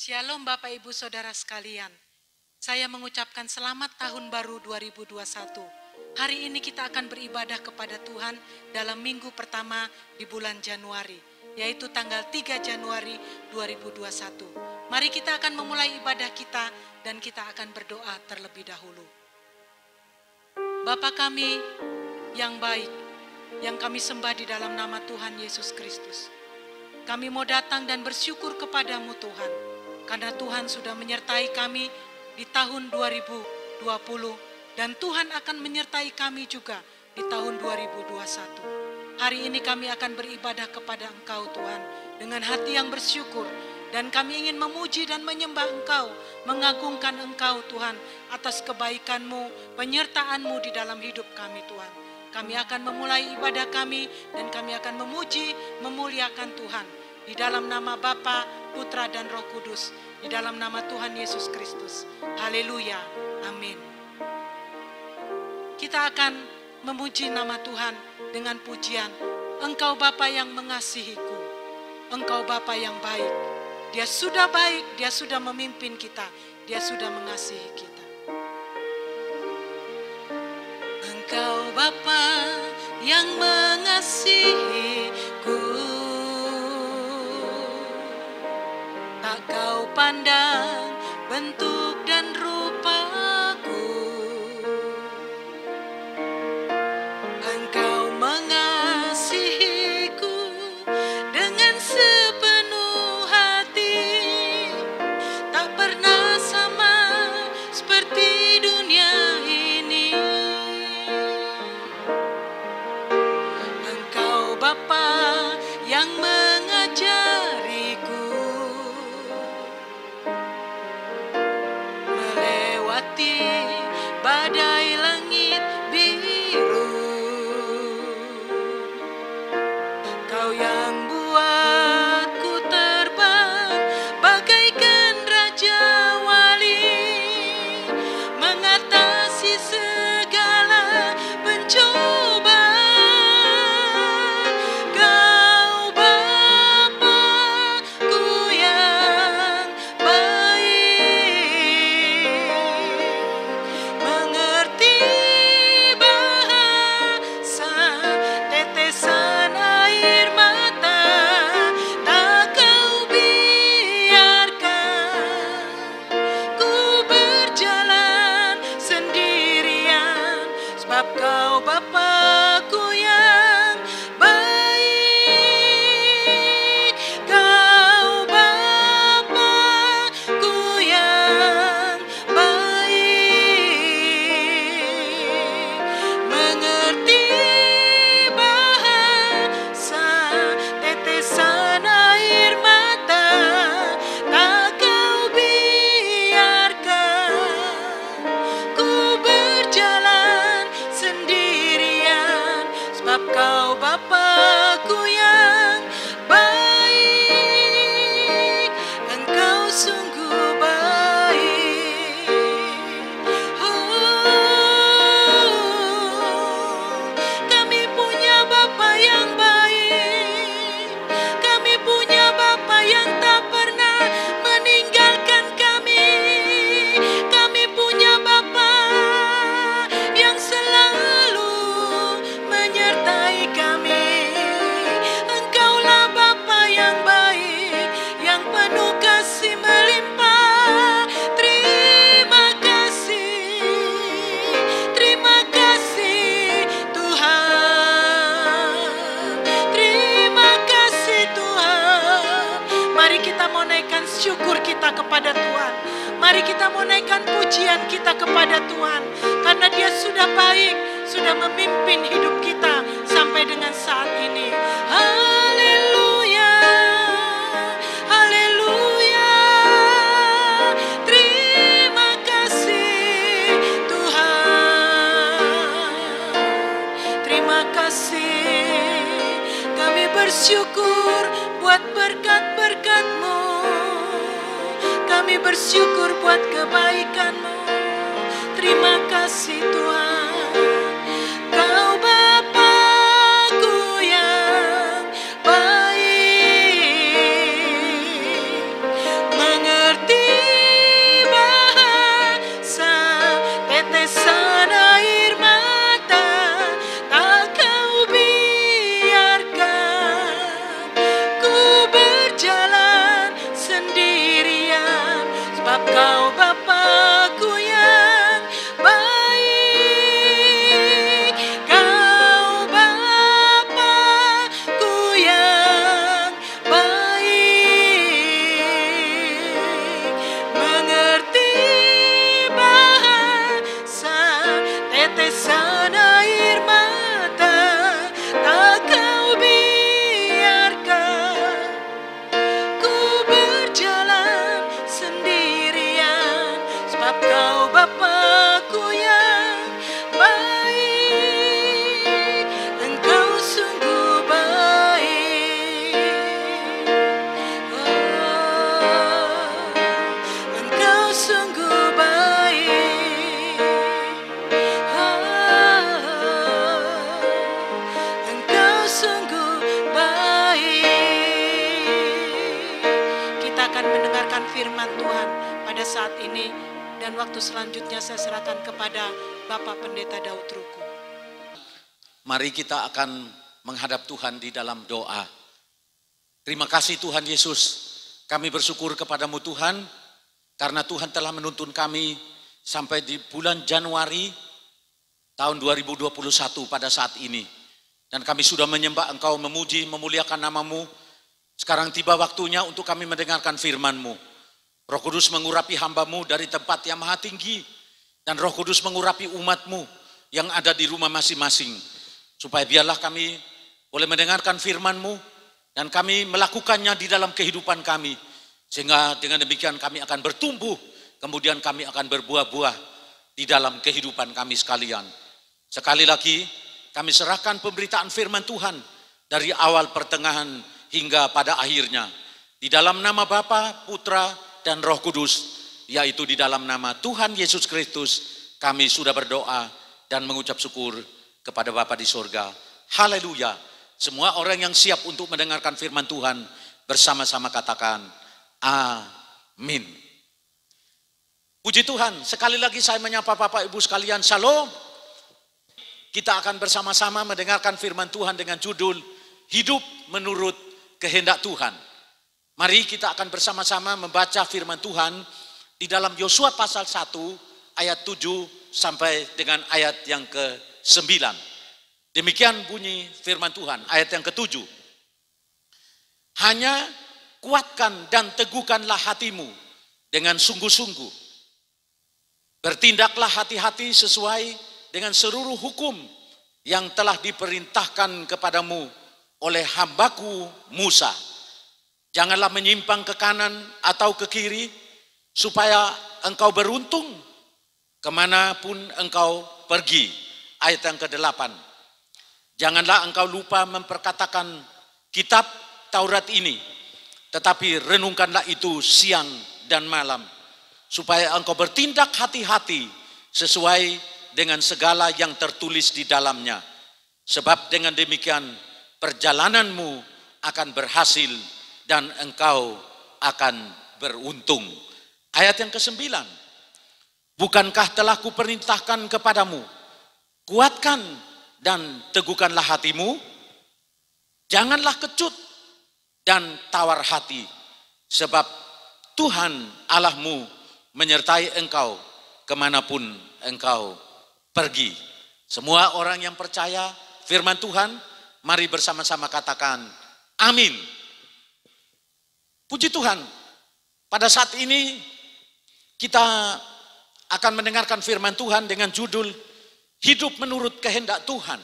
Shalom Bapak Ibu Saudara sekalian. Saya mengucapkan selamat tahun baru 2021. Hari ini kita akan beribadah kepada Tuhan dalam minggu pertama di bulan Januari, yaitu tanggal 3 Januari 2021. Mari kita akan memulai ibadah kita dan kita akan berdoa terlebih dahulu. Bapa kami yang baik, yang kami sembah di dalam nama Tuhan Yesus Kristus. Kami mau datang dan bersyukur kepadamu Tuhan, karena Tuhan sudah menyertai kami di tahun 2020 dan Tuhan akan menyertai kami juga di tahun 2021. Hari ini kami akan beribadah kepada Engkau Tuhan dengan hati yang bersyukur, dan kami ingin memuji dan menyembah Engkau, mengagungkan Engkau Tuhan atas kebaikan-Mu, penyertaan-Mu di dalam hidup kami Tuhan. Kami akan memulai ibadah kami dan kami akan memuji, memuliakan Tuhan. Di dalam nama Bapa, Putra dan Roh Kudus, di dalam nama Tuhan Yesus Kristus. Haleluya, amin. Kita akan memuji nama Tuhan dengan pujian. Engkau Bapa yang mengasihiku, Engkau Bapa yang baik. Dia sudah baik, Dia sudah memimpin kita, Dia sudah mengasihi kita. Engkau Bapa yang mengasihiku, tak kau pandang bentuk dan rupaku. Engkau mengasihiku dengan sepenuh hati, tak pernah sama seperti dunia ini. Engkau Bapa yang mengajariku melewati badai langit biru. Kau yang buatku terbang bagaikan raja wali, mengatasi segala pencobaan. Kau Bapa-Ku yang baik, mengerti bahasa tetesan air mata, tak kau biarkan ku berjalan sendirian, sebab kau Bapa-Ku yang baik. Kau Bapa-Ku yang baik, mengerti bahasa tetesan air mata, tak kau biarkan ku berjalan sendirian, sebab kau Bapa-Ku yang baik. Engkau sungguh baik. Kami punya Bapa yang baik. Kami punya Bapa yang tak pernah meninggalkan kami. Kami punya Bapa yang selalu menyertai kami. Engkaulah Bapa yang baik, yang penuh kasih melimpah. Terima kasih Tuhan. Terima kasih Tuhan. Mari kita mau naikkan syukur kita kepada Tuhan. Mari kita mau naikkan pujian kita kepada Tuhan, karena Dia sudah baik, sudah memimpin hidup kita sampai dengan saat ini. Haleluya, haleluya. Terima kasih Tuhan. Terima kasih. Kami bersyukur buat berkat-berkat-Mu. Kami bersyukur buat kebaikan-Mu. Terima kasih Tuhan. Kau Bapa-Ku yang baik, kita akan mendengarkan firman Tuhan pada saat ini, dan waktu selanjutnya saya serahkan kepada Bapak Pendeta Daud Ruku. Mari kita akan menghadap Tuhan di dalam doa. Terima kasih Tuhan Yesus, kami bersyukur kepadamu Tuhan, karena Tuhan telah menuntun kami sampai di bulan Januari tahun 2021 pada saat ini. Dan kami sudah menyembah Engkau, memuji, memuliakan namamu. Sekarang tiba waktunya untuk kami mendengarkan firman-Mu. Roh Kudus mengurapi hamba-Mu dari tempat yang maha tinggi, dan Roh Kudus mengurapi umat-Mu yang ada di rumah masing-masing. Supaya biarlah kami boleh mendengarkan firman-Mu, dan kami melakukannya di dalam kehidupan kami. Sehingga dengan demikian kami akan bertumbuh, kemudian kami akan berbuah-buah di dalam kehidupan kami sekalian. Sekali lagi, kami serahkan pemberitaan firman Tuhan dari awal pertengahan hingga pada akhirnya. Di dalam nama Bapa, Putra, dan Roh Kudus, yaitu di dalam nama Tuhan Yesus Kristus, kami sudah berdoa dan mengucap syukur kepada Bapa di surga. Haleluya. Semua orang yang siap untuk mendengarkan firman Tuhan bersama-sama katakan amin. Puji Tuhan, sekali lagi saya menyapa Bapak Ibu sekalian, Shalom. Kita akan bersama-sama mendengarkan firman Tuhan dengan judul Hidup Menurut Kehendak Tuhan. Mari kita akan bersama-sama membaca firman Tuhan di dalam Yosua pasal 1 ayat 7 sampai dengan ayat yang ke-9. Demikian bunyi firman Tuhan, ayat yang ke-7. Hanya kuatkan dan teguhkanlah hatimu dengan sungguh-sungguh. Bertindaklah hati-hati sesuai dengan seluruh hukum yang telah diperintahkan kepadamu oleh hambaku Musa. Janganlah menyimpang ke kanan atau ke kiri, supaya engkau beruntung kemanapun engkau pergi. Ayat yang ke-8. Janganlah engkau lupa memperkatakan kitab Taurat ini, tetapi renungkanlah itu siang dan malam, supaya engkau bertindak hati-hati sesuai dengan segala yang tertulis di dalamnya. Sebab dengan demikian perjalananmu akan berhasil dan engkau akan beruntung. Ayat yang ke-9. Bukankah telah kuperintahkan kepadamu, kuatkan dan teguhkanlah hatimu, janganlah kecut dan tawar hati, sebab Tuhan Allahmu menyertai engkau kemanapun engkau pergi. Semua orang yang percaya firman Tuhan, mari bersama-sama katakan amin. Puji Tuhan, pada saat ini kita akan mendengarkan firman Tuhan dengan judul Hidup Menurut Kehendak Tuhan.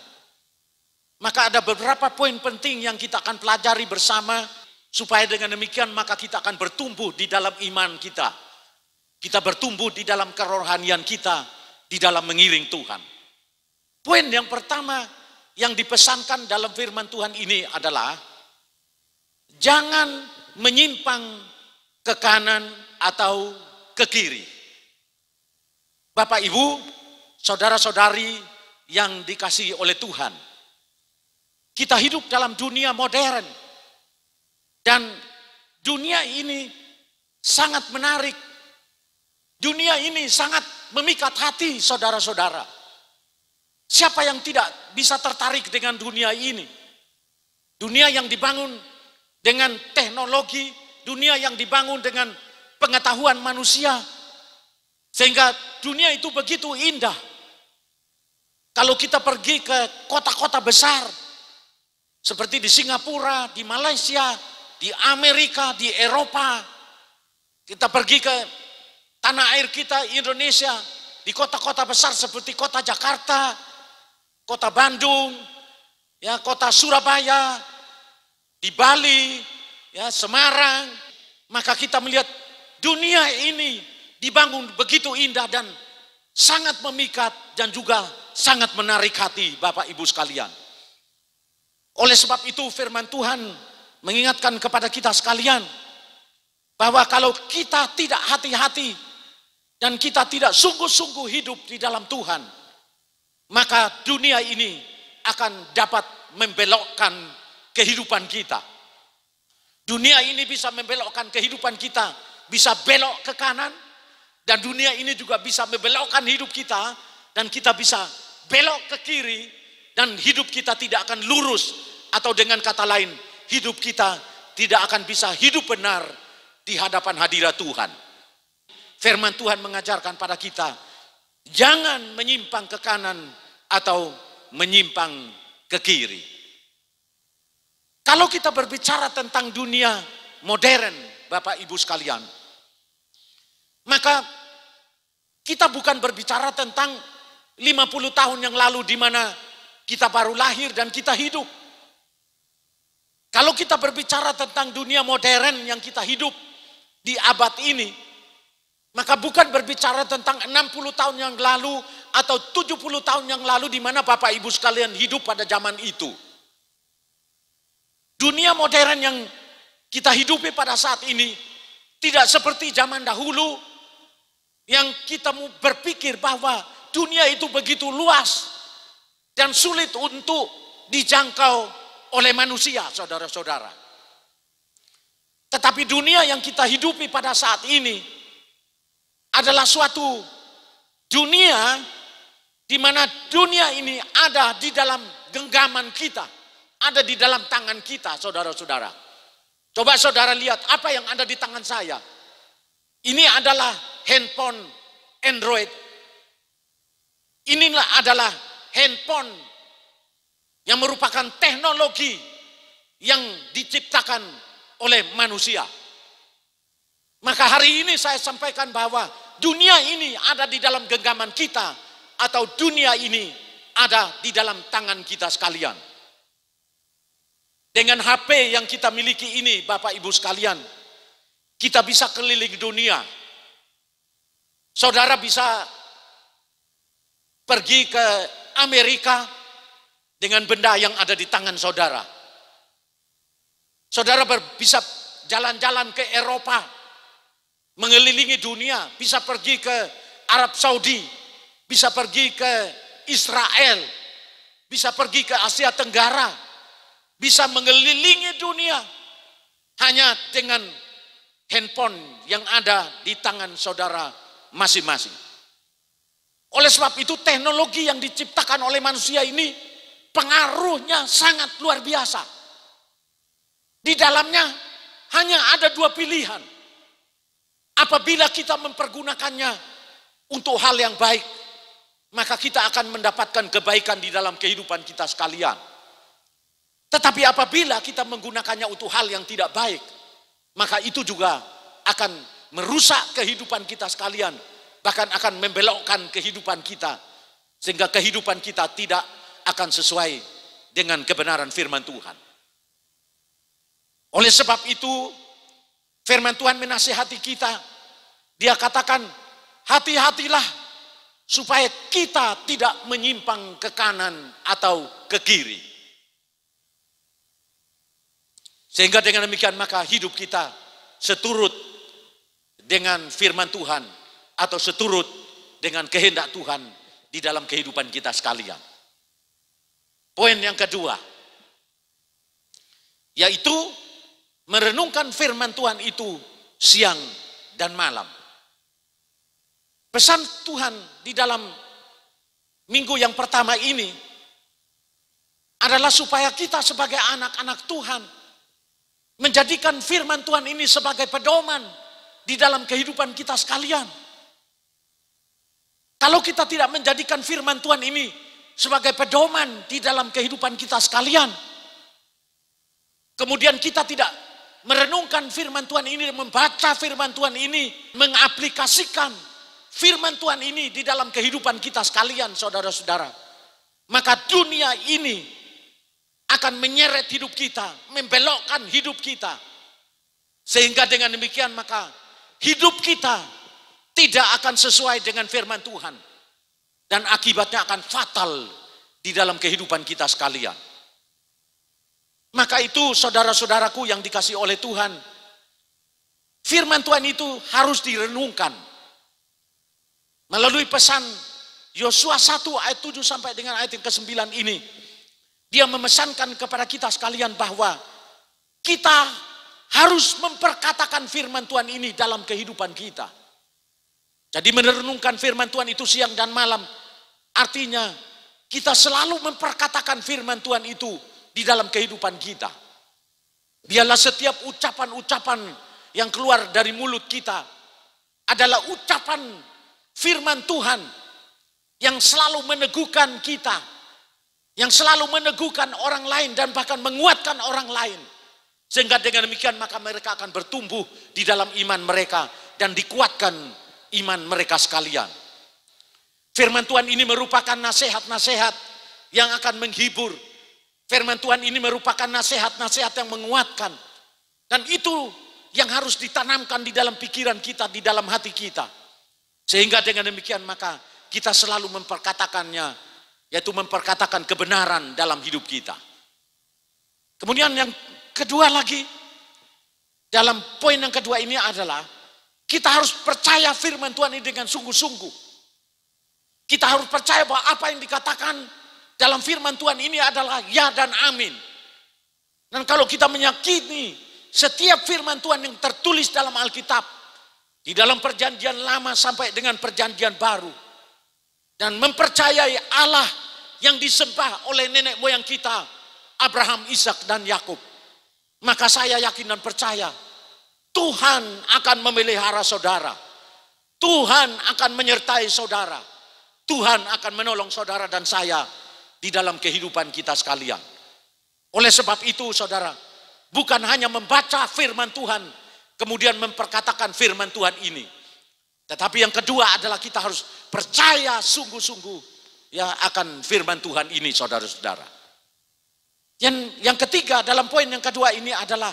Maka ada beberapa poin penting yang kita akan pelajari bersama, supaya dengan demikian maka kita akan bertumbuh di dalam iman kita. Kita bertumbuh di dalam kerohanian kita, di dalam mengiring Tuhan. Poin yang pertama yang dipesankan dalam firman Tuhan ini adalah jangan menyimpang ke kanan atau ke kiri. Bapak Ibu, saudara-saudari yang dikasihi oleh Tuhan, kita hidup dalam dunia modern, dan dunia ini sangat menarik. Dunia ini sangat memikat hati saudara-saudara. Siapa yang tidak bisa tertarik dengan dunia ini? Dunia yang dibangun dengan teknologi, dunia yang dibangun dengan pengetahuan manusia, sehingga dunia itu begitu indah. Kalau kita pergi ke kota-kota besar, seperti di Singapura, di Malaysia, di Amerika, di Eropa, kita pergi ke tanah air kita, Indonesia, di kota-kota besar seperti kota Jakarta, kota Bandung, ya, kota Surabaya, di Bali, ya, Semarang, maka kita melihat dunia ini dibangun begitu indah dan sangat memikat dan juga sangat menarik hati Bapak Ibu sekalian. Oleh sebab itu firman Tuhan mengingatkan kepada kita sekalian bahwa kalau kita tidak hati-hati dan kita tidak sungguh-sungguh hidup di dalam Tuhan, maka dunia ini akan dapat membelokkan kehidupan kita. Dunia ini bisa membelokkan kehidupan kita, bisa belok ke kanan, dan dunia ini juga bisa membelokkan hidup kita, dan kita bisa belok ke kiri, dan hidup kita tidak akan lurus, atau dengan kata lain, hidup kita tidak akan bisa hidup benar di hadapan hadirat Tuhan. Firman Tuhan mengajarkan pada kita, jangan menyimpang ke kanan atau menyimpang ke kiri. Kalau kita berbicara tentang dunia modern, Bapak Ibu sekalian, maka kita bukan berbicara tentang 50 tahun yang lalu di mana kita baru lahir dan kita hidup. Kalau kita berbicara tentang dunia modern yang kita hidup di abad ini, maka bukan berbicara tentang 60 tahun yang lalu atau 70 tahun yang lalu di mana Bapak Ibu sekalian hidup pada zaman itu. Dunia modern yang kita hidupi pada saat ini tidak seperti zaman dahulu yang kita berpikir bahwa dunia itu begitu luas dan sulit untuk dijangkau oleh manusia, saudara-saudara. Tetapi dunia yang kita hidupi pada saat ini adalah suatu dunia di mana dunia ini ada di dalam genggaman kita, ada di dalam tangan kita, saudara-saudara. Coba saudara lihat apa yang ada di tangan saya. Ini adalah handphone Android. Inilah adalah handphone yang merupakan teknologi yang diciptakan oleh manusia. Maka hari ini saya sampaikan bahwa dunia ini ada di dalam genggaman kita, atau dunia ini ada di dalam tangan kita sekalian. Dengan HP yang kita miliki ini, Bapak Ibu sekalian, kita bisa keliling dunia. Saudara bisa pergi ke Amerika dengan benda yang ada di tangan saudara. Saudara bisa jalan-jalan ke Eropa, mengelilingi dunia, bisa pergi ke Arab Saudi, bisa pergi ke Israel, bisa pergi ke Asia Tenggara, bisa mengelilingi dunia hanya dengan handphone yang ada di tangan saudara masing-masing. Oleh sebab itu teknologi yang diciptakan oleh manusia ini pengaruhnya sangat luar biasa. Di dalamnya hanya ada dua pilihan. Apabila kita mempergunakannya untuk hal yang baik, maka kita akan mendapatkan kebaikan di dalam kehidupan kita sekalian. Tetapi apabila kita menggunakannya untuk hal yang tidak baik, maka itu juga akan merusak kehidupan kita sekalian, bahkan akan membelokkan kehidupan kita, sehingga kehidupan kita tidak akan sesuai dengan kebenaran firman Tuhan. Oleh sebab itu, firman Tuhan menasihati kita. Dia katakan, hati-hatilah supaya kita tidak menyimpang ke kanan atau ke kiri. Sehingga dengan demikian maka hidup kita seturut dengan firman Tuhan atau seturut dengan kehendak Tuhan di dalam kehidupan kita sekalian. Poin yang kedua, yaitu merenungkan firman Tuhan itu siang dan malam. Pesan Tuhan di dalam minggu yang pertama ini adalah supaya kita sebagai anak-anak Tuhan menjadikan firman Tuhan ini sebagai pedoman di dalam kehidupan kita sekalian. Kalau kita tidak menjadikan firman Tuhan ini sebagai pedoman di dalam kehidupan kita sekalian, kemudian kita tidak merenungkan firman Tuhan ini, membaca firman Tuhan ini, mengaplikasikan firman Tuhan ini di dalam kehidupan kita sekalian, saudara-saudara, maka dunia ini akan menyeret hidup kita, membelokkan hidup kita. Sehingga dengan demikian maka hidup kita tidak akan sesuai dengan firman Tuhan. Dan akibatnya akan fatal di dalam kehidupan kita sekalian. Maka itu saudara-saudaraku yang dikasihi oleh Tuhan, firman Tuhan itu harus direnungkan. Melalui pesan Yosua 1 ayat 7 sampai dengan ayat yang ke-9 ini, dia memesankan kepada kita sekalian bahwa kita harus memperkatakan firman Tuhan ini dalam kehidupan kita. Jadi merenungkan firman Tuhan itu siang dan malam, artinya kita selalu memperkatakan firman Tuhan itu di dalam kehidupan kita. Biarlah setiap ucapan-ucapan yang keluar dari mulut kita adalah ucapan firman Tuhan yang selalu meneguhkan kita, yang selalu meneguhkan orang lain dan bahkan menguatkan orang lain. Sehingga dengan demikian maka mereka akan bertumbuh di dalam iman mereka dan dikuatkan iman mereka sekalian. Firman Tuhan ini merupakan nasihat-nasihat yang akan menghibur. Firman Tuhan ini merupakan nasihat-nasihat yang menguatkan. Dan itu yang harus ditanamkan di dalam pikiran kita, di dalam hati kita. Sehingga dengan demikian maka kita selalu memperkatakannya, yaitu memperkatakan kebenaran dalam hidup kita. Kemudian yang kedua lagi, dalam poin yang kedua ini adalah kita harus percaya firman Tuhan ini dengan sungguh-sungguh. Kita harus percaya bahwa apa yang dikatakan dalam firman Tuhan ini adalah ya dan amin. Dan kalau kita meyakini setiap firman Tuhan yang tertulis dalam Alkitab, di dalam perjanjian lama sampai dengan perjanjian baru, dan mempercayai Allah yang disembah oleh nenek moyang kita, Abraham, Ishak, dan Yakub, maka saya yakin dan percaya Tuhan akan memelihara saudara. Tuhan akan menyertai saudara. Tuhan akan menolong saudara dan saya di dalam kehidupan kita sekalian. Oleh sebab itu saudara, bukan hanya membaca firman Tuhan, kemudian memperkatakan firman Tuhan ini. Tetapi yang kedua adalah kita harus percaya sungguh-sungguh ya akan firman Tuhan ini saudara-saudara. Yang ketiga dalam poin yang kedua ini adalah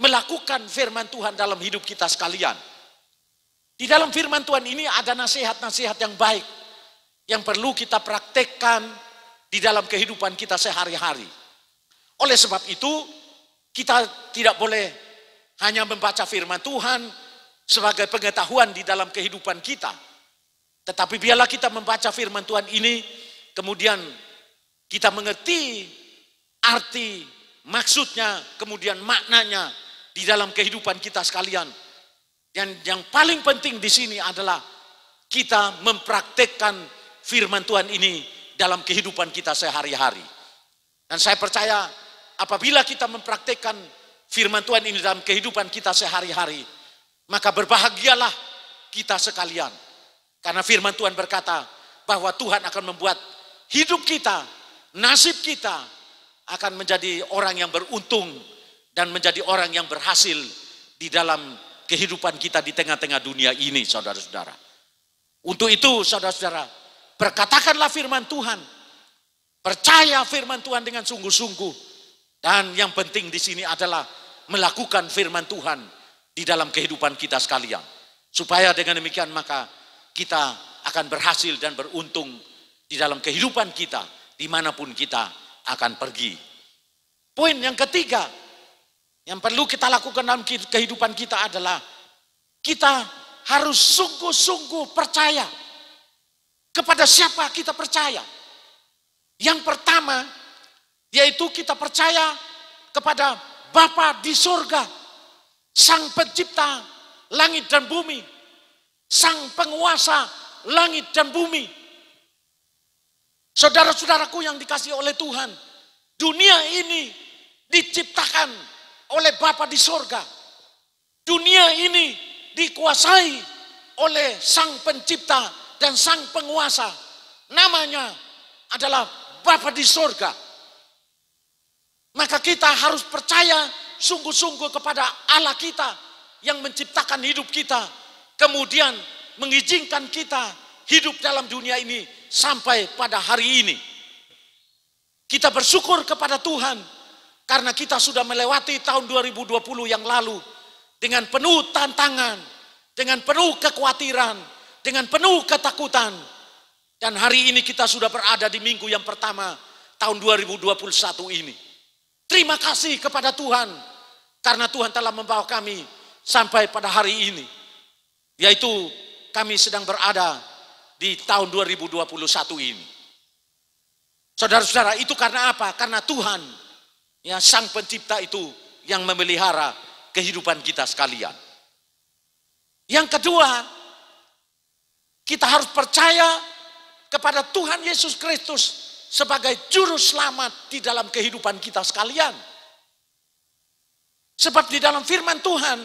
melakukan firman Tuhan dalam hidup kita sekalian. Di dalam firman Tuhan ini ada nasihat-nasihat yang baik yang perlu kita praktekkan di dalam kehidupan kita sehari-hari. Oleh sebab itu, kita tidak boleh hanya membaca firman Tuhan sebagai pengetahuan di dalam kehidupan kita. Tetapi biarlah kita membaca firman Tuhan ini, kemudian kita mengerti arti, maksudnya, kemudian maknanya di dalam kehidupan kita sekalian. Dan yang paling penting di sini adalah kita mempraktekkan firman Tuhan ini dalam kehidupan kita sehari-hari. Dan saya percaya apabila kita mempraktekkan firman Tuhan ini dalam kehidupan kita sehari-hari, maka berbahagialah kita sekalian. Karena firman Tuhan berkata bahwa Tuhan akan membuat hidup kita, nasib kita akan menjadi orang yang beruntung dan menjadi orang yang berhasil di dalam kehidupan kita di tengah-tengah dunia ini, saudara-saudara. Untuk itu, saudara-saudara, berkatakanlah firman Tuhan, percaya firman Tuhan dengan sungguh-sungguh, dan yang penting di sini adalah melakukan firman Tuhan di dalam kehidupan kita sekalian, supaya dengan demikian maka kita akan berhasil dan beruntung di dalam kehidupan kita dimanapun kita akan pergi. Poin yang ketiga yang perlu kita lakukan dalam kehidupan kita adalah kita harus sungguh-sungguh percaya. Kepada siapa kita percaya? Yang pertama, yaitu kita percaya kepada Bapa di surga, Sang Pencipta langit dan bumi, Sang Penguasa langit dan bumi. Saudara-saudaraku yang dikasihi oleh Tuhan, dunia ini diciptakan oleh Bapa di surga. Dunia ini dikuasai oleh Sang Pencipta dan Sang Penguasa, namanya adalah Bapa di surga. Maka kita harus percaya sungguh-sungguh kepada Allah kita yang menciptakan hidup kita, kemudian mengizinkan kita hidup dalam dunia ini sampai pada hari ini. Kita bersyukur kepada Tuhan karena kita sudah melewati tahun 2020 yang lalu dengan penuh tantangan, dengan penuh kekhawatiran, dengan penuh ketakutan. Dan hari ini kita sudah berada di minggu yang pertama tahun 2021 ini. Terima kasih kepada Tuhan karena Tuhan telah membawa kami sampai pada hari ini. Yaitu kami sedang berada di tahun 2021 ini. Saudara-saudara, itu karena apa? Karena Tuhan, ya Sang Pencipta itu yang memelihara kehidupan kita sekalian. Yang kedua, kita harus percaya kepada Tuhan Yesus Kristus sebagai juru selamat di dalam kehidupan kita sekalian. Sebab di dalam firman Tuhan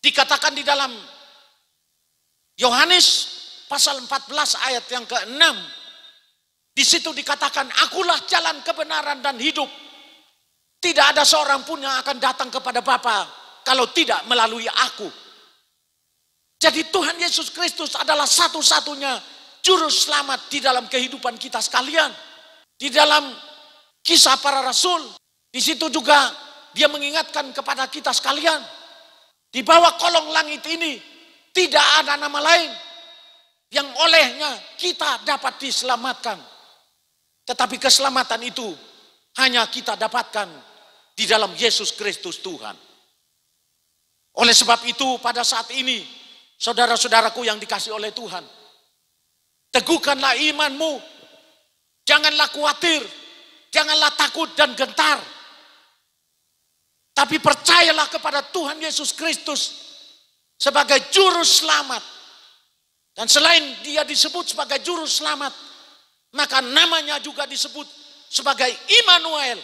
dikatakan di dalam Yohanes pasal 14 ayat yang ke-6, di situ dikatakan, akulah jalan kebenaran dan hidup. Tidak ada seorang pun yang akan datang kepada Bapa kalau tidak melalui aku. Jadi Tuhan Yesus Kristus adalah satu-satunya juru selamat di dalam kehidupan kita sekalian. Di dalam Kisah Para Rasul, di situ juga dia mengingatkan kepada kita sekalian, di bawah kolong langit ini tidak ada nama lain yang olehnya kita dapat diselamatkan. Tetapi keselamatan itu hanya kita dapatkan di dalam Yesus Kristus Tuhan. Oleh sebab itu pada saat ini, saudara-saudaraku yang dikasihi oleh Tuhan, teguhkanlah imanmu, janganlah khawatir, janganlah takut dan gentar. Tapi percayalah kepada Tuhan Yesus Kristus sebagai juru selamat. Dan selain dia disebut sebagai juru selamat, maka namanya juga disebut sebagai Immanuel,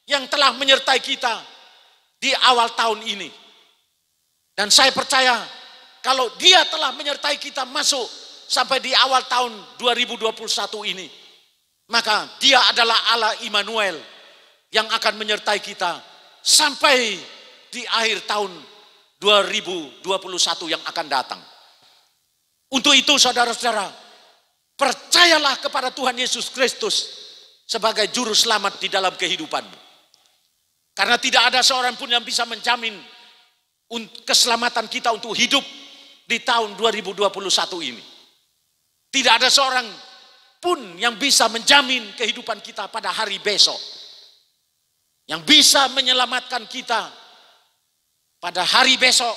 yang telah menyertai kita di awal tahun ini. Dan saya percaya kalau dia telah menyertai kita masuk sampai di awal tahun 2021 ini, maka dia adalah Allah Immanuel yang akan menyertai kita sampai di akhir tahun 2021 yang akan datang. Untuk itu saudara-saudara, percayalah kepada Tuhan Yesus Kristus sebagai juru selamat di dalam kehidupanmu. Karena tidak ada seorang pun yang bisa menjamin keselamatan kita untuk hidup di tahun 2021 ini. Tidak ada seorang pun yang bisa menjamin kehidupan kita pada hari besok. Yang bisa menyelamatkan kita pada hari besok,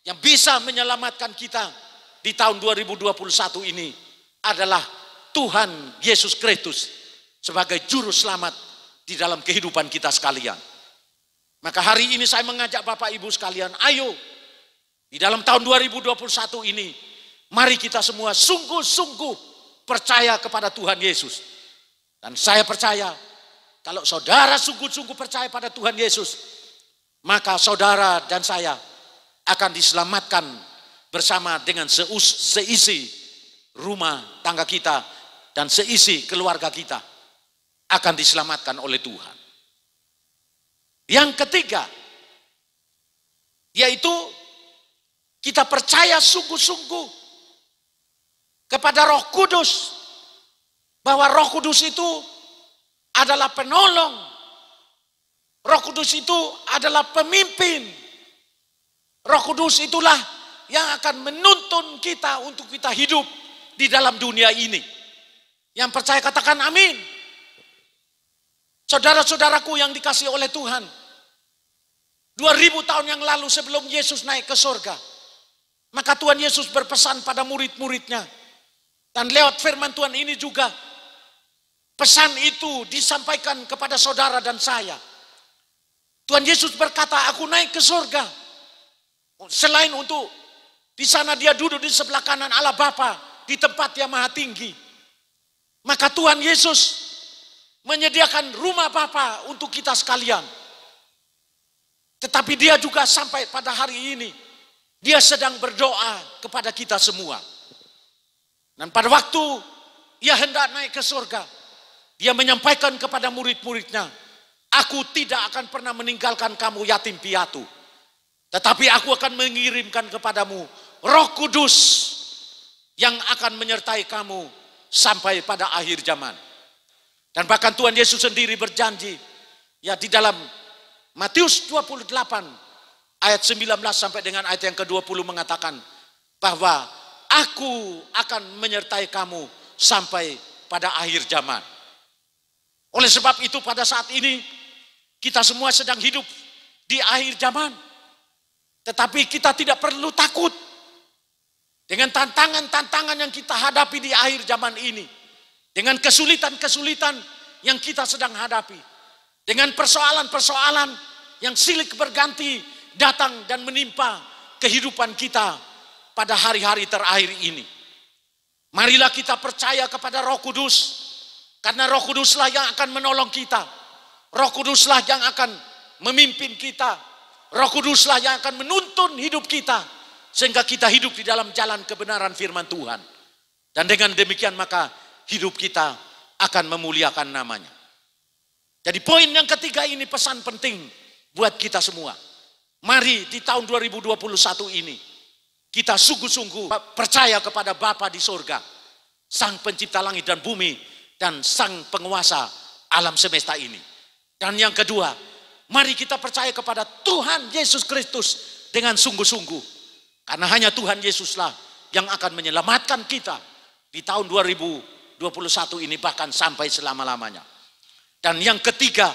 yang bisa menyelamatkan kita di tahun 2021 ini adalah Tuhan Yesus Kristus sebagai juru selamat di dalam kehidupan kita sekalian. Maka hari ini saya mengajak Bapak Ibu sekalian, ayo di dalam tahun 2021 ini, mari kita semua sungguh-sungguh percaya kepada Tuhan Yesus. Dan saya percaya, kalau saudara sungguh-sungguh percaya pada Tuhan Yesus, maka saudara dan saya akan diselamatkan bersama dengan seisi rumah tangga kita dan seisi keluarga kita akan diselamatkan oleh Tuhan. Yang ketiga, yaitu kita percaya sungguh-sungguh kepada Roh Kudus, bahwa Roh Kudus itu adalah penolong. Roh Kudus itu adalah pemimpin. Roh Kudus itulah yang akan menuntun kita untuk kita hidup di dalam dunia ini. Yang percaya katakan amin. Saudara-saudaraku yang dikasihi oleh Tuhan, 2000 tahun yang lalu sebelum Yesus naik ke surga, maka Tuhan Yesus berpesan pada murid-muridnya. Dan lewat firman Tuhan ini juga, pesan itu disampaikan kepada saudara dan saya. Tuhan Yesus berkata, aku naik ke surga. Selain untuk di sana dia duduk di sebelah kanan Allah Bapa di tempat yang maha tinggi. Maka Tuhan Yesus menyediakan rumah Bapa untuk kita sekalian. Tetapi dia juga sampai pada hari ini, dia sedang berdoa kepada kita semua. Dan pada waktu ia hendak naik ke surga, dia menyampaikan kepada murid-muridnya, aku tidak akan pernah meninggalkan kamu yatim piatu. Tetapi aku akan mengirimkan kepadamu Roh Kudus yang akan menyertai kamu sampai pada akhir zaman. Dan bahkan Tuhan Yesus sendiri berjanji, ya di dalam Matius 28 ayat 19 sampai dengan ayat yang ke-20 mengatakan bahwa aku akan menyertai kamu sampai pada akhir zaman. Oleh sebab itu pada saat ini kita semua sedang hidup di akhir zaman. Tetapi kita tidak perlu takut dengan tantangan-tantangan yang kita hadapi di akhir zaman ini. Dengan kesulitan-kesulitan yang kita sedang hadapi. Dengan persoalan-persoalan yang silih berganti datang dan menimpa kehidupan kita pada hari-hari terakhir ini. Marilah kita percaya kepada Roh Kudus, karena Roh Kuduslah yang akan menolong kita. Roh Kuduslah yang akan memimpin kita. Roh Kuduslah yang akan menuntun hidup kita, sehingga kita hidup di dalam jalan kebenaran firman Tuhan. Dan dengan demikian maka hidup kita akan memuliakan namanya. Jadi poin yang ketiga ini pesan penting buat kita semua. Mari di tahun 2021 ini kita sungguh-sungguh percaya kepada Bapa di sorga, Sang Pencipta langit dan bumi, dan Sang Penguasa alam semesta ini. Dan yang kedua, mari kita percaya kepada Tuhan Yesus Kristus dengan sungguh-sungguh. Karena hanya Tuhan Yesuslah yang akan menyelamatkan kita di tahun 2021 ini, bahkan sampai selama-lamanya. Dan yang ketiga,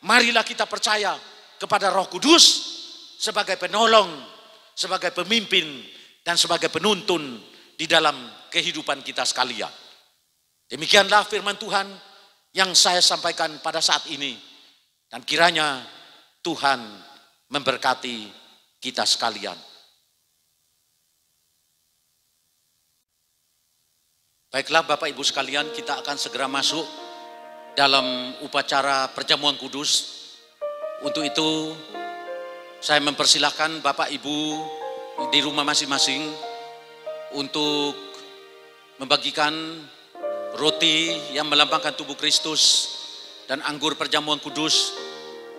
marilah kita percaya kepada Roh Kudus sebagai penolong, sebagai pemimpin, dan sebagai penuntun di dalam kehidupan kita sekalian. Demikianlah firman Tuhan yang saya sampaikan pada saat ini. Dan kiranya Tuhan memberkati kita sekalian. Baiklah Bapak Ibu sekalian, kita akan segera masuk dalam upacara perjamuan kudus. Untuk itu saya mempersilahkan Bapak Ibu di rumah masing-masing untuk membagikan roti yang melambangkan tubuh Kristus dan anggur perjamuan kudus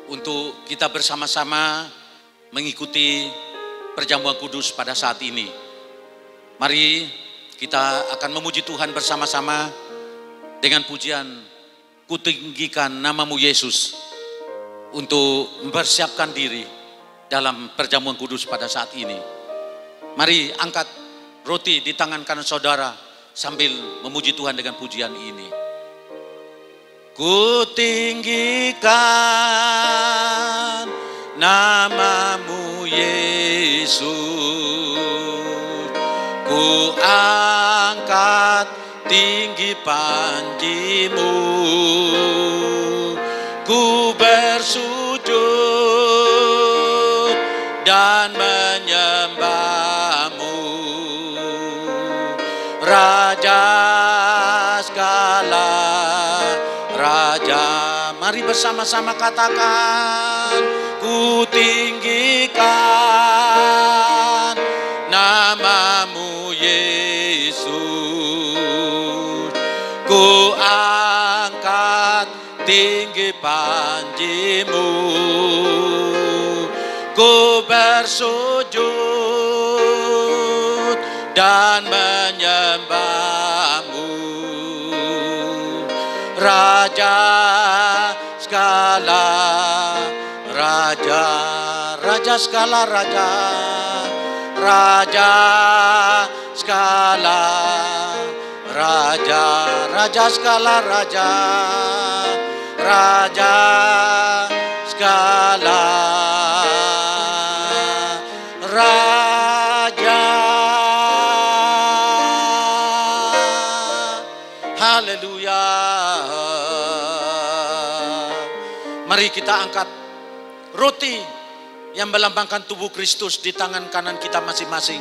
untuk kita bersama-sama mengikuti perjamuan kudus pada saat ini. Mari kita akan memuji Tuhan bersama-sama dengan pujian "Kutinggikan namamu Yesus" untuk mempersiapkan diri dalam perjamuan kudus pada saat ini. Mari angkat roti di tangan kanan saudara sambil memuji Tuhan dengan pujian ini. Kutinggikan namamu Yesus, ku angkat tinggi panjimu, ku bersujud dan menyembahmu, Raja segala Raja. Mari bersama-sama katakan, ku tinggikan namamu Yesus, ku angkat tinggi panjimu, ku bersujud dan menyembahmu, Raja segala Raja, Raja segala Raja, Raja segala Raja, Raja segala Raja, Raja segala Raja. Haleluya. Mari kita angkat roti yang melambangkan tubuh Kristus di tangan kanan kita masing-masing,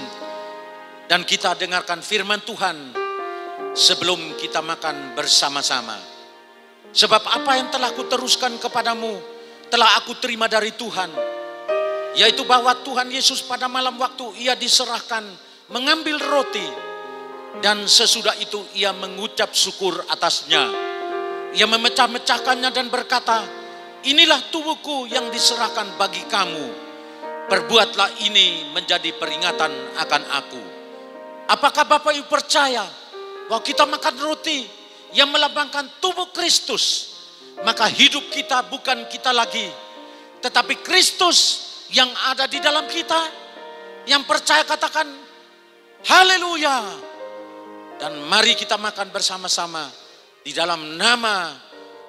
dan kita dengarkan firman Tuhan sebelum kita makan bersama-sama. Sebab apa yang telah kuteruskan kepadamu telah aku terima dari Tuhan, yaitu bahwa Tuhan Yesus pada malam waktu ia diserahkan mengambil roti, dan sesudah itu ia mengucap syukur atasnya. Ia memecah-mecahkannya dan berkata, inilah tubuhku yang diserahkan bagi kamu. Perbuatlah ini menjadi peringatan akan aku. Apakah Bapak Ibu percaya bahwa kita makan roti yang melambangkan tubuh Kristus, maka hidup kita bukan kita lagi, tetapi Kristus yang ada di dalam kita? Yang percaya katakan haleluya. Dan mari kita makan bersama-sama di dalam nama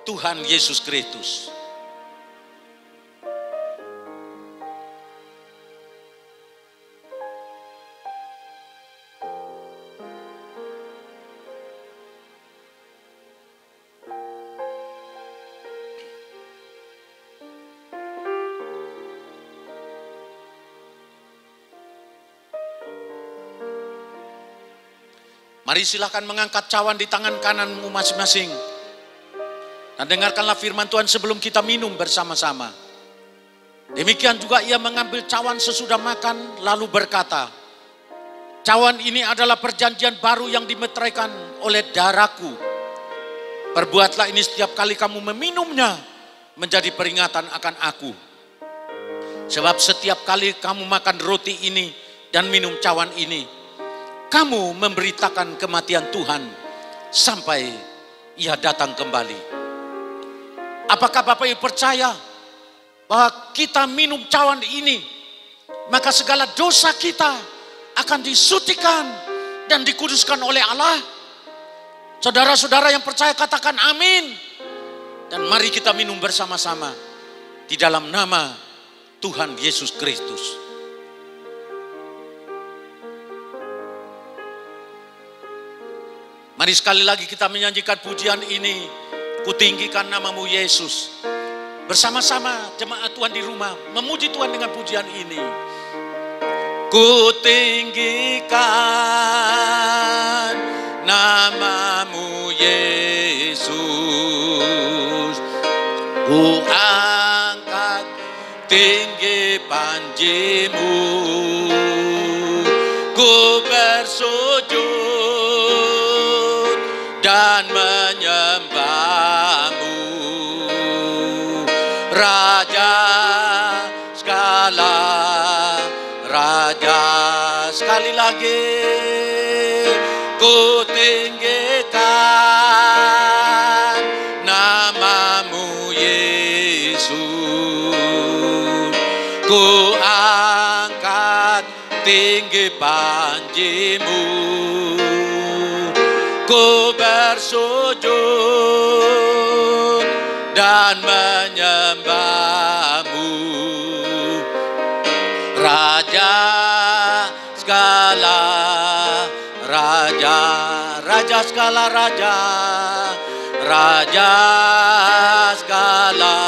Tuhan Yesus Kristus. Mari silahkan mengangkat cawan di tangan kananmu masing-masing. Dan dengarkanlah firman Tuhan sebelum kita minum bersama-sama. Demikian juga ia mengambil cawan sesudah makan lalu berkata, cawan ini adalah perjanjian baru yang dimeteraikan oleh darahku. Perbuatlah ini setiap kali kamu meminumnya menjadi peringatan akan aku. Sebab setiap kali kamu makan roti ini dan minum cawan ini, kamu memberitakan kematian Tuhan sampai ia datang kembali. Apakah Bapak Ibu percaya bahwa kita minum cawan ini, maka segala dosa kita akan disutikan dan dikuduskan oleh Allah? Saudara-saudara yang percaya katakan amin. Dan mari kita minum bersama-sama di dalam nama Tuhan Yesus Kristus. Mari sekali lagi kita menyanyikan pujian ini. Kutinggikan namamu Yesus. Bersama-sama jemaat Tuhan di rumah memuji Tuhan dengan pujian ini. Kutinggikan namamu Yesus. Ku angkat tinggi panjimu. Ku bersujud dan menyembahmu, Raja segala raja. Sekali lagi, ku tinggikan namamu Yesus. Ku angkat tinggi panjimu. Ku bersujud dan menyembahmu, Raja segala raja. Raja segala raja. Raja segala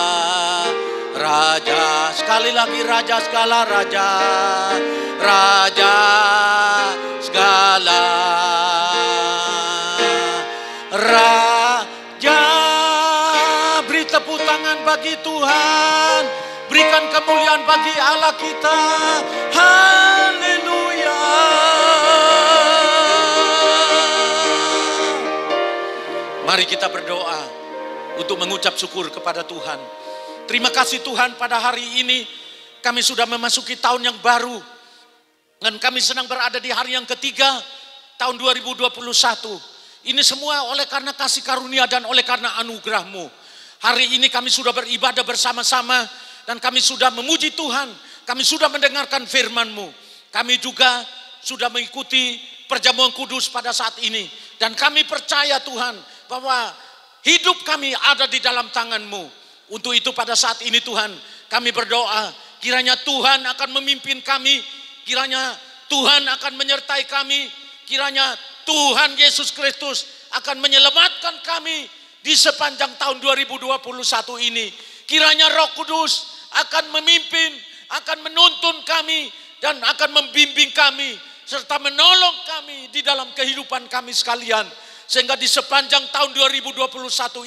raja. Sekali lagi, Raja segala raja. Raja segala raja. Beri tepuk tangan bagi Tuhan. Berikan kemuliaan bagi Allah kita. Haleluya. Mari kita berdoa untuk mengucap syukur kepada Tuhan. Terima kasih Tuhan, pada hari ini kami sudah memasuki tahun yang baru. Dan kami senang berada di hari yang ketiga tahun 2021. Ini semua oleh karena kasih karunia dan oleh karena anugerah-Mu. Hari ini kami sudah beribadah bersama-sama dan kami sudah memuji Tuhan. Kami sudah mendengarkan firman-Mu. Kami juga sudah mengikuti perjamuan kudus pada saat ini. Dan kami percaya Tuhan bahwa hidup kami ada di dalam tangan-Mu. Untuk itu pada saat ini Tuhan, kami berdoa kiranya Tuhan akan memimpin kami, kiranya Tuhan akan menyertai kami, kiranya Tuhan Yesus Kristus akan menyelamatkan kami di sepanjang tahun 2021 ini. Kiranya Roh Kudus akan memimpin, akan menuntun kami dan akan membimbing kami serta menolong kami di dalam kehidupan kami sekalian. Sehingga di sepanjang tahun 2021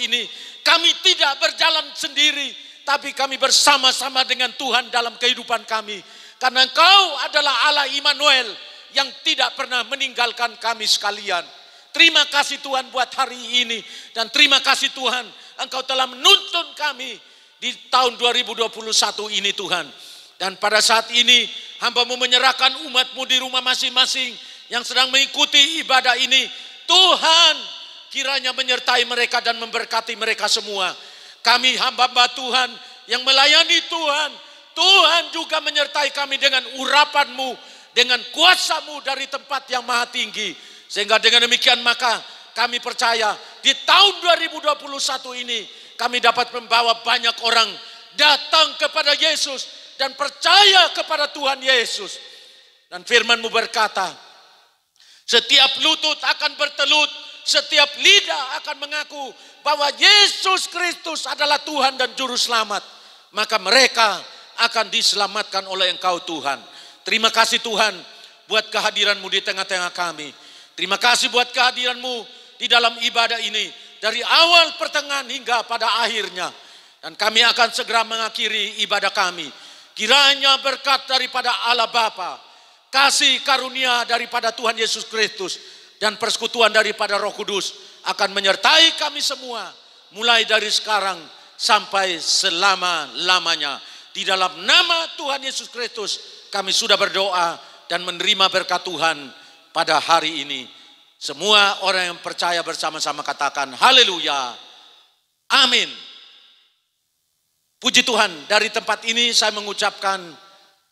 ini kami tidak berjalan sendiri, tapi kami bersama-sama dengan Tuhan dalam kehidupan kami. Karena Engkau adalah Allah Immanuel yang tidak pernah meninggalkan kami sekalian. Terima kasih Tuhan buat hari ini. Dan terima kasih Tuhan, Engkau telah menuntun kami di tahun 2021 ini Tuhan. Dan pada saat ini hamba-Mu menyerahkan umat-Mu di rumah masing-masing yang sedang mengikuti ibadah ini. Tuhan kiranya menyertai mereka dan memberkati mereka semua. Kami hamba-hamba Tuhan yang melayani Tuhan, Tuhan juga menyertai kami dengan urapan-Mu, dengan kuasa-Mu dari tempat yang maha tinggi. Sehingga dengan demikian maka kami percaya di tahun 2021 ini kami dapat membawa banyak orang datang kepada Yesus dan percaya kepada Tuhan Yesus. Dan firman-Mu berkata, setiap lutut akan bertelut, setiap lidah akan mengaku bahwa Yesus Kristus adalah Tuhan dan Juru Selamat. Maka mereka akan diselamatkan oleh Engkau Tuhan. Terima kasih Tuhan buat kehadiran-Mu di tengah-tengah kami. Terima kasih buat kehadiran-Mu di dalam ibadah ini. Dari awal, pertengahan, hingga pada akhirnya. Dan kami akan segera mengakhiri ibadah kami. Kiranya berkat daripada Allah Bapa, kasih karunia daripada Tuhan Yesus Kristus, dan persekutuan daripada Roh Kudus akan menyertai kami semua. Mulai dari sekarang sampai selama-lamanya. Di dalam nama Tuhan Yesus Kristus kami sudah berdoa dan menerima berkat Tuhan pada hari ini. Semua orang yang percaya bersama-sama katakan haleluya. Amin. Puji Tuhan, dari tempat ini saya mengucapkan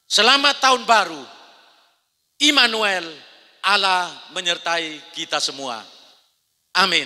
selamat tahun baru. Immanuel, Allah menyertai kita semua. Amin.